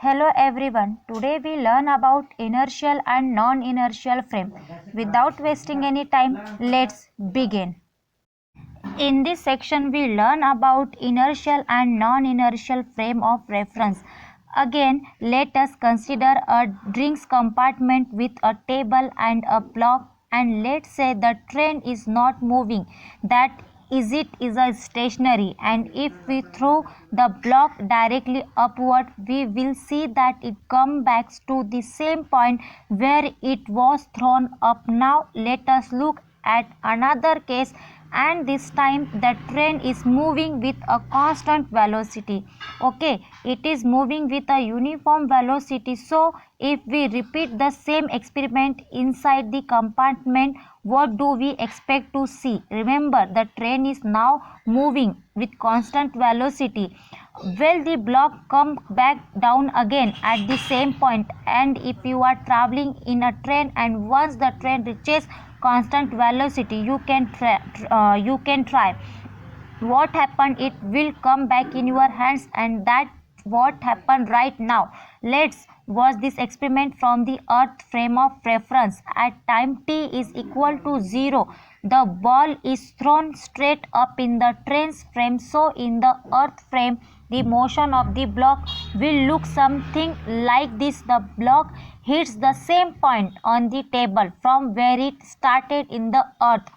Hello everyone. Today we learn about inertial and non-inertial frame. Without wasting any time, let's begin. In this section we learn about inertial and non-inertial frame of reference. Again, let us consider a drinks compartment with a table and a block, and let's say the train is not moving. That is it is a stationary, and if we throw the block directly upward, we will see that it comes back to the same point where it was thrown up. Now let us look at another case, and this time the train is moving with a constant velocity. Okay, it is moving with a uniform velocity. So if we repeat the same experiment inside the compartment, what do we expect to see? Remember, the train is now moving with constant velocity. Well, the block come back down again at the same point. And if you are traveling in a train, and once the train reaches constant velocity, you can try what happened. It will come back in your hands, and that what happened right now. Let's watch this experiment from the earth frame of reference. At time t is equal to 0, the ball is thrown straight up in the train's frame. So in the earth frame, the motion of the block will look something like this. The block hits the same point on the table from where it started in the earth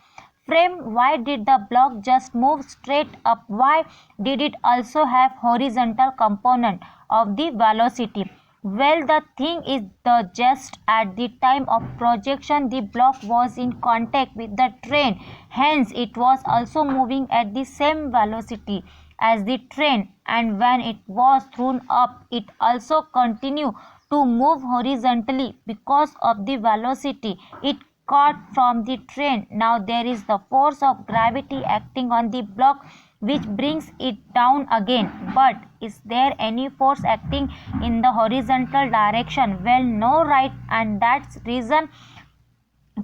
frame. Why did the block just move straight up? Why did it also have horizontal component of the velocity? Well, the thing is, the just at the time of projection, the block was in contact with the train. Hence, it was also moving at the same velocity as the train, and when it was thrown up, it also continued to move horizontally because of the velocity it caught from the train. Now there is the force of gravity acting on the block which brings it down again. But is there any force acting in the horizontal direction? Well, no, right? And that's reason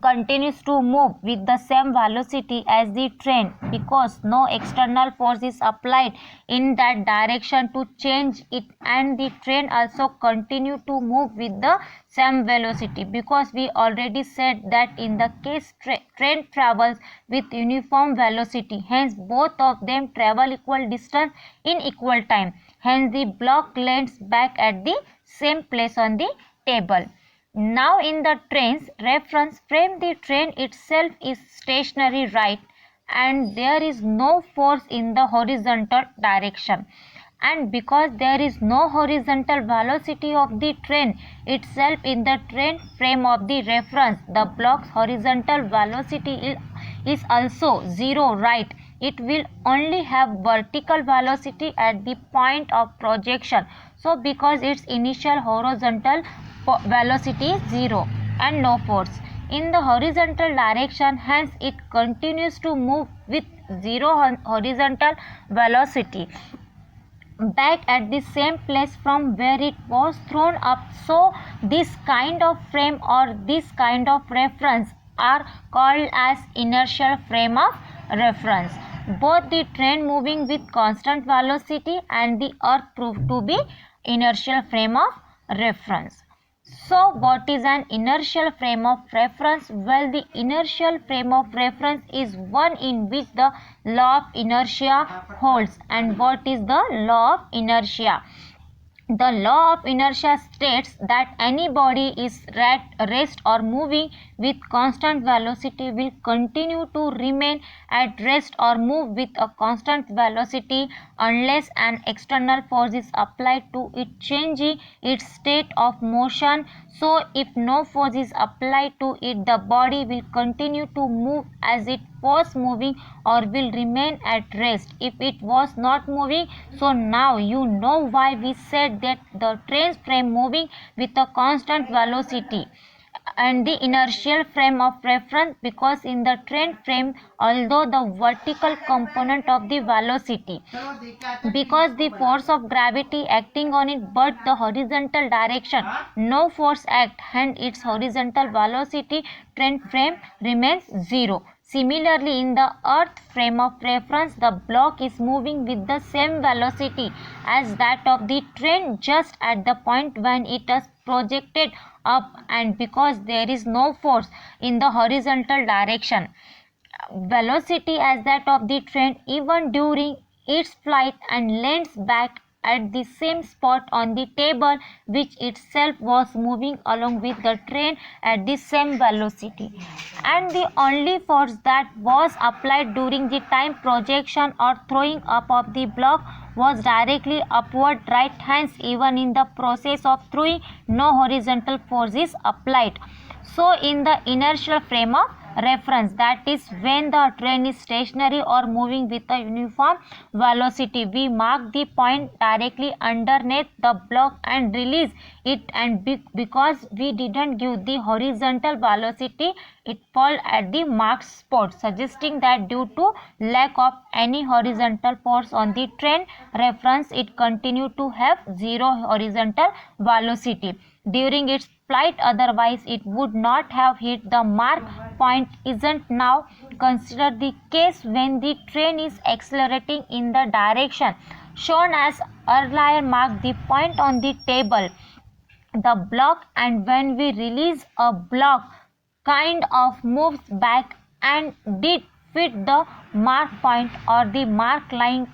continues to move with the same velocity as the train, because no external force is applied in that direction to change it, and the train also continue to move with the same velocity, because we already said that in the case train travels with uniform velocity. Hence both of them travel equal distance in equal time. Hence the block lands back at the same place on the table. Now in the train's reference frame, the train itself is stationary, right, and there is no force in the horizontal direction. And because there is no horizontal velocity of the train itself in the train frame of the reference, the block's horizontal velocity is also 0, right? It will only have vertical velocity at the point of projection. So because its initial horizontal velocity is 0 and no force in the horizontal direction, hence it continues to move with 0 horizontal velocity back at the same place from where it was thrown up. So this kind of frame or this kind of reference are called as inertial frame of reference. Both the train moving with constant velocity and the earth proved to be inertial frame of reference. So what is an inertial frame of reference? Well, the inertial frame of reference is one in which the law of inertia holds. And what is the law of inertia? The law of inertia states that any body is at rest or moving with constant velocity will continue to remain at rest or move with a constant velocity unless an external force is applied to it changing its state of motion. So if no force is applied to it, the body will continue to move as it was moving or will remain at rest if it was not moving. So now you know why we said that the train's frame moving with a constant velocity and the inertial frame of reference, because in the train frame, although the vertical component of the velocity, because the force of gravity acting on it, but the horizontal direction no force act, and its horizontal velocity train frame remains 0. Similarly, in the Earth frame of reference, the block is moving with the same velocity as that of the train just at the point when it is projected up, and because there is no force in the horizontal direction, velocity as that of the train even during its flight, and lands back at the same spot on the table which itself was moving along with the train at the same velocity. And the only force that was applied during the time projection or throwing up of the block was directly upward, right? Hence, even in the process of throwing, no horizontal force is applied. So in the inertial frame of reference, that is when the train is stationary or moving with a uniform velocity, we mark the point directly underneath the block and release it, and because we didn't give the horizontal velocity, it fall at the marked spot, suggesting that due to lack of any horizontal force on the train reference, it continued to have zero horizontal velocity during its flight, otherwise it would not have hit the mark point. Isn't now consider the case when the train is accelerating in the direction shown as earlier marked the point on the table, the block, and when we release a block kind of moves back and did fit the mark point or the mark lying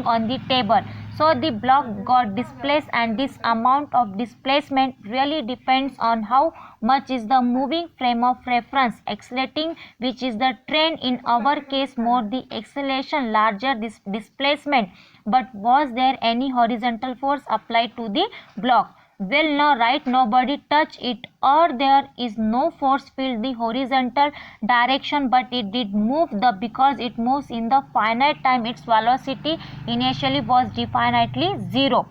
on the table. So the block got displaced, and this amount of displacement really depends on how much is the moving frame of reference accelerating, which is the train. In our case, more the acceleration, larger this displacement. But was there any horizontal force applied to the block? Well, no, right? Nobody touched it, or there is no force field the horizontal direction, but it did move because it moves in the finite time. Its velocity initially was definitely zero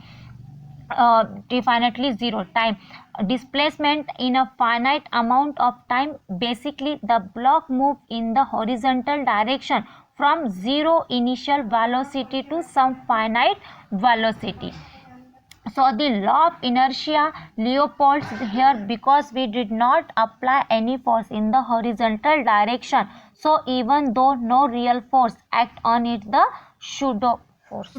time displacement in a finite amount of time. Basically, the block moved in the horizontal direction from zero initial velocity to some finite velocity. So the law of inertia Leopold's here because we did not apply any force in the horizontal direction. So even though no real force act on it, the pseudo force.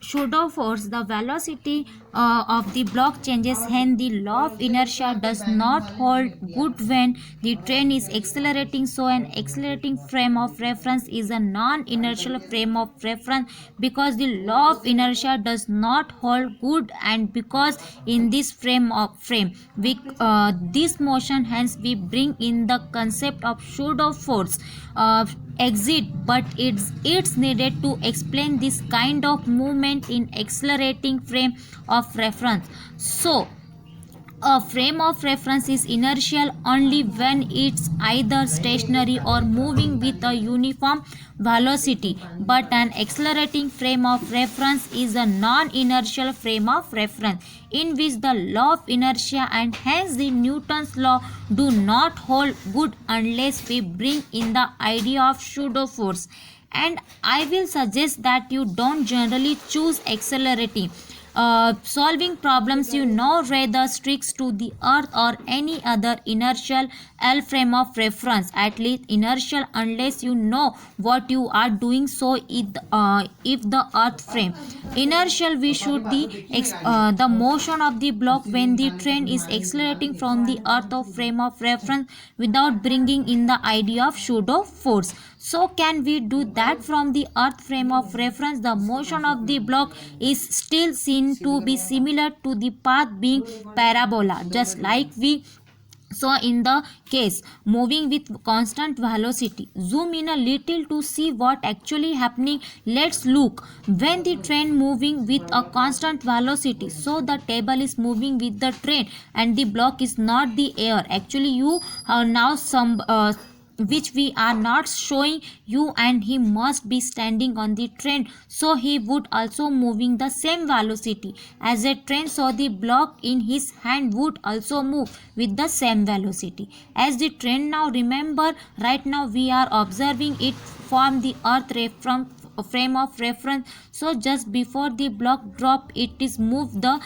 Pseudo force, the velocity of the block changes. Hence, the law of inertia does not hold good when the train is accelerating. So, an accelerating frame of reference is a non-inertial frame of reference because the law of inertia does not hold good, and because in this frame we this motion, hence we bring in the concept of pseudo force. Exit, but it's needed to explain this kind of movement in accelerating frame of reference. So a frame of reference is inertial only when it's either stationary or moving with a uniform velocity, but an accelerating frame of reference is a non-inertial frame of reference in which the law of inertia and hence the Newton's law do not hold good unless we bring in the idea of pseudo force. And I will suggest that you don't generally choose accelerating solving problems you know rather sticks to the earth or any other inertial L frame of reference, at least inertial unless you know what you are doing. So if the earth frame inertial, we should the motion of the block when the train is accelerating from the earth of frame of reference without bringing in the idea of pseudo force. So can we do that from the earth frame of reference? The motion of the block is still seen to be similar to the path being parabola, just like we saw in the case moving with constant velocity. Zoom in a little to see what actually happening. Let's look when the train moving with a constant velocity. So the table is moving with the train and the block is not the air. Actually you have now some which we are not showing you, and he must be standing on the train, so he would also moving the same velocity as a train, so the block in his hand would also move with the same velocity as the train. Now remember, right now we are observing it from the earth frame of reference. So just before the block drop, it is moved the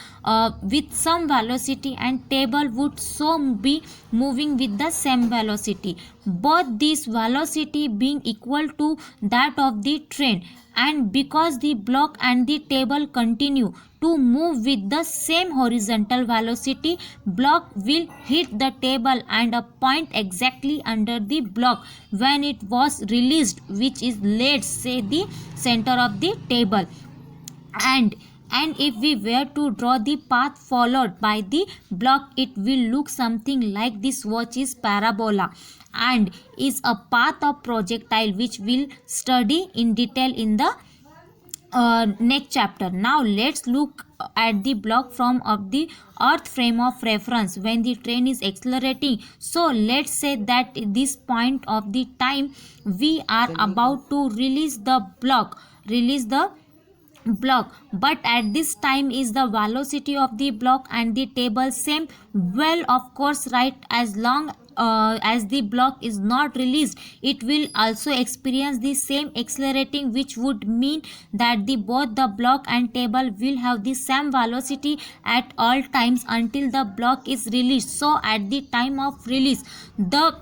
with some velocity, and table would so be moving with the same velocity, both these velocity being equal to that of the train. And because the block and the table continue to move with the same horizontal velocity, block will hit the table and a point exactly under the block when it was released, which is, let's say, the center of the table. And if we were to draw the path followed by the block, it will look something like this. Watch is parabola and is a path of projectile, which we'll study in detail in the next chapter. Now let's look at the block from of the earth frame of reference when the train is accelerating. So let's say that at this point of the time we are about to release the block, but at this time is the velocity of the block and the table same? Well, of course, right, as long as the block is not released, it will also experience the same accelerating, which would mean that both the block and table will have the same velocity at all times until the block is released. So at the time of release, the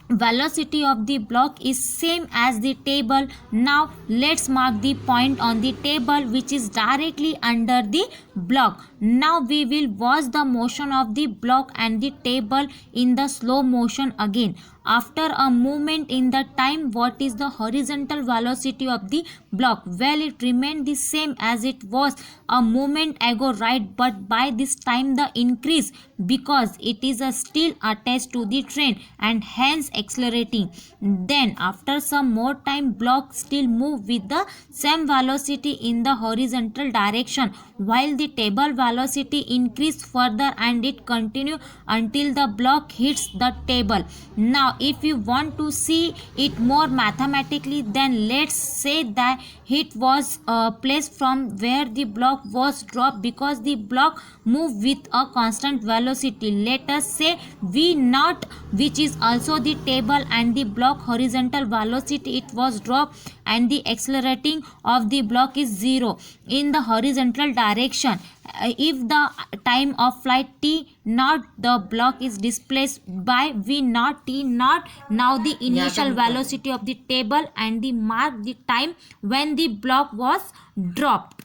velocity of the block is same as the table. Now let's mark the point on the table which is directly under the block. Now we will watch the motion of the block and the table in the slow motion again. After a movement in the time, what is the horizontal velocity of the block? Well, it remained the same as it was a moment ago, right? But by this time the increase, because it is still attached to the train and hence accelerating. Then after some more time, block still move with the same velocity in the horizontal direction, while the table velocity increase further and it continue until the block hits the table. Now if you want to see it more mathematically, then let's say that it was placed from where the block was dropped, because the block moved with a constant velocity. Let us say v naught, which is also the table and the block horizontal velocity, it was dropped, and the accelerating of the block is 0 in the horizontal direction. If the time of flight t naught, the block is displaced by v naught t naught. Now the initial velocity of the table and the mark the time when the block was dropped,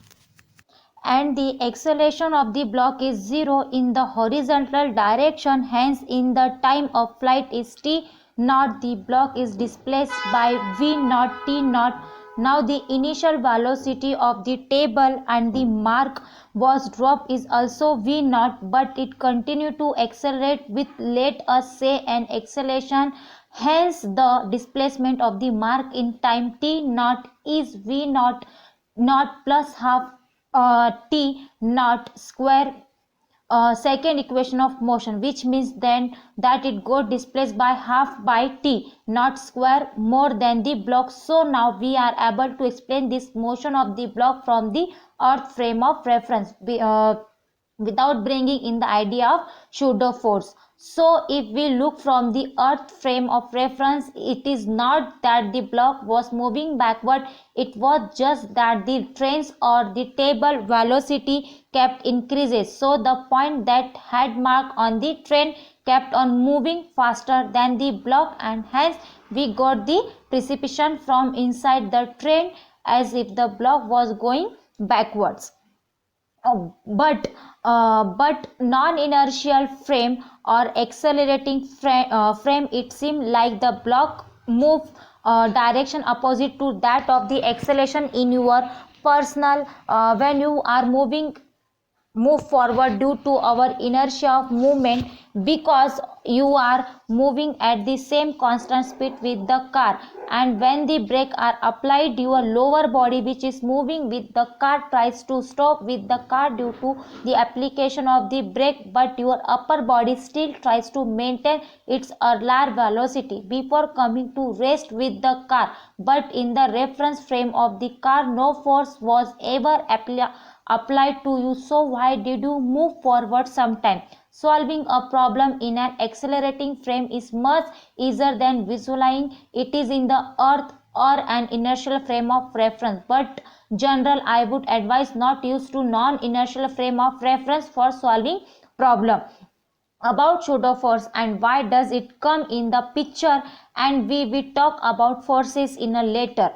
and the acceleration of the block is 0 in the horizontal direction. Hence in the time of flight is t naught, the block is displaced by v naught t naught. Now the initial velocity of the table and the mark was dropped is also v naught, but it continued to accelerate with, let us say, an acceleration. Hence the displacement of the mark in time t naught is v naught naught plus half t naught square, second equation of motion, which means then that it got displaced by half by t naught square more than the block. So now we are able to explain this motion of the block from the earth frame of reference without bringing in the idea of pseudo force. So if we look from the earth frame of reference, it is not that the block was moving backward, it was just that the trains or the table velocity kept increases. So the point that had mark on the train kept on moving faster than the block, and hence we got the precipitation from inside the train as if the block was going backwards. But non-inertial frame or accelerating frame, it seemed like the block move direction opposite to that of the acceleration in your personal when you are move forward due to our inertia of movement, because you are moving at the same constant speed with the car, and when the brake are applied, your lower body, which is moving with the car, tries to stop with the car due to the application of the brake, but your upper body still tries to maintain its earlier velocity before coming to rest with the car. But in the reference frame of the car, no force was ever applied to you. So why did you move forward sometime? Solving a problem in an accelerating frame is much easier than visualizing it is in the earth or an inertial frame of reference, but general I would advise not use to non-inertial frame of reference for solving problem. About pseudo force and why does it come in the picture, and we will talk about forces in a later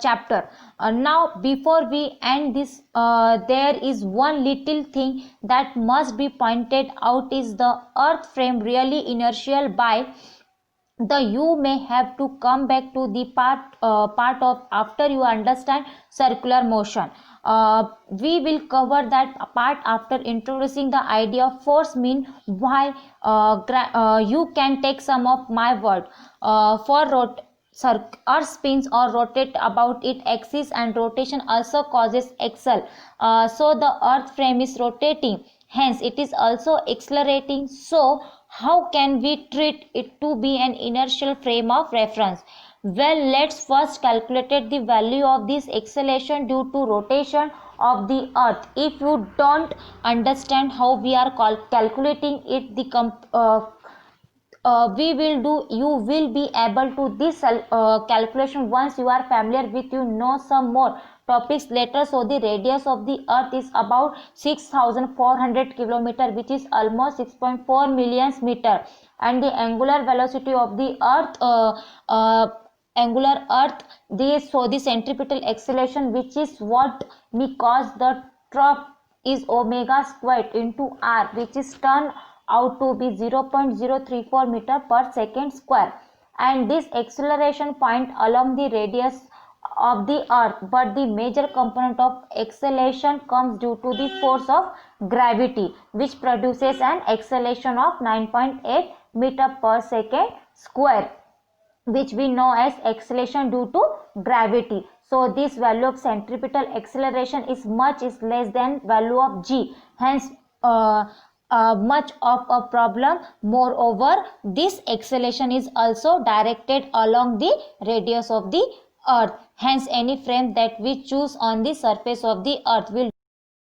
chapter. Now before we end this, there is one little thing that must be pointed out. Is the earth frame really inertial? By the you may have to come back to the part of after you understand circular motion. We will cover that part after introducing the idea of force. Mean why you can take some of my word for earth spins or rotate about its axis, and rotation also causes axle. So the earth frame is rotating, hence it is also accelerating. So how can we treat it to be an inertial frame of reference? Well, let's first calculate the value of this acceleration due to rotation of the earth. If you don't understand how we are calculating it, you will be able to this calculation once you are familiar with, you know, some more topics later. So the radius of the earth is about 6400 kilometer, which is almost 6.4 million meter, and the angular velocity of the earth so the centripetal acceleration, which is what we cause the trough, is omega squared into r, which is turned out to be 0.034 meter per second square, and this acceleration point along the radius of the earth. But the major component of acceleration comes due to the force of gravity, which produces an acceleration of 9.8 meter per second square, which we know as acceleration due to gravity. So this value of centripetal acceleration is less than value of g, hence much of a problem. Moreover, this acceleration is also directed along the radius of the earth, hence any frame that we choose on the surface of the earth will